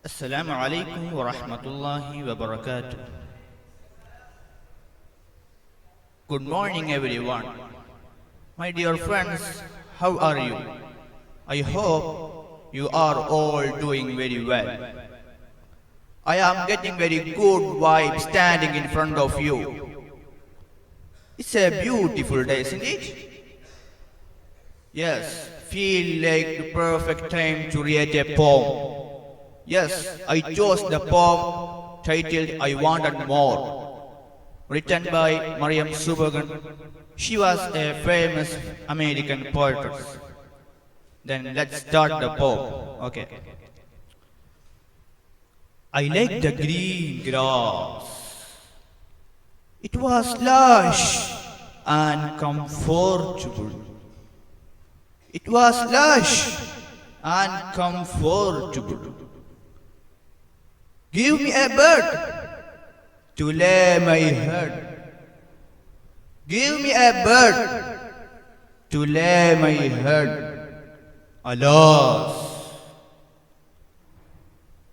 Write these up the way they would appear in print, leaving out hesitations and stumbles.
Assalamu alaikum wa rahmatullahi wa barakatuh. Good morning, everyone. My dear friends, how are you? I hope you are all doing very well. I am getting very good vibe standing in front of you. It's a beautiful day, isn't it? Yes, feel like the perfect time to read a poem. Yes, I chose the poem titled I Wanted More, written by Mariam Subhagan. She was a famous American poetess. Then let's start the poem. Okay. I like the green grass. It was lush and comfortable. It was lush and comfortable. Give me a bird to lay my head. Give me a bird to lay my head. Alas,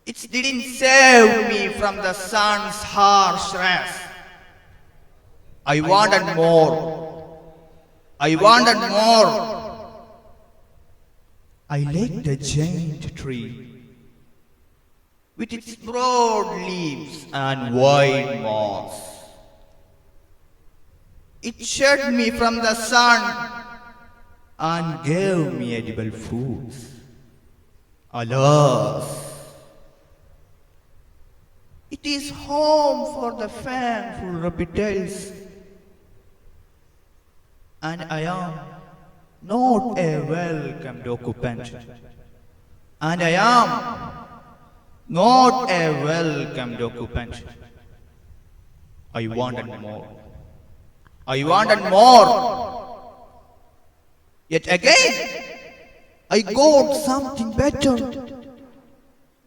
it didn't save me from the sun's harsh rays. I wanted more. I wanted more. I like the giant tree with its broad leaves and wide moss. It shed me from the sun and gave me edible foods. Alas, it is home for the fanciful reptiles, and I am not a welcomed occupant. And I am not a welcomed occupant. I wanted more. I wanted more. Yet again, I got something better.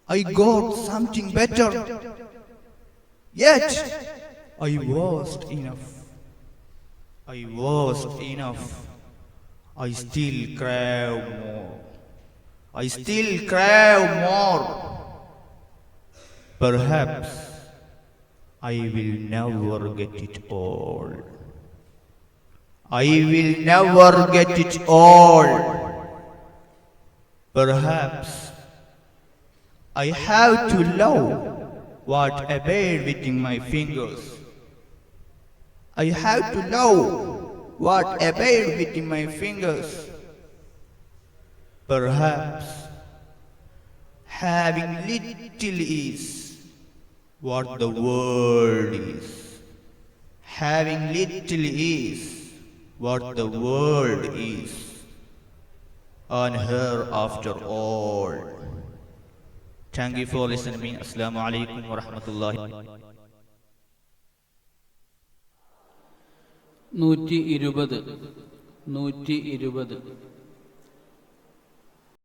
I got something better. Yet, I wasn't enough. I wasn't enough. I still crave more. I still crave more. Perhaps I will never get it all. I will never get it all. Perhaps I have to love what abated within my fingers. I have to love what abated within my fingers. Perhaps having little is what the world is. Having little is what the world is. And here after all. Thank you for listening to me. Assalamu alaikum wa rahmatullahi. 120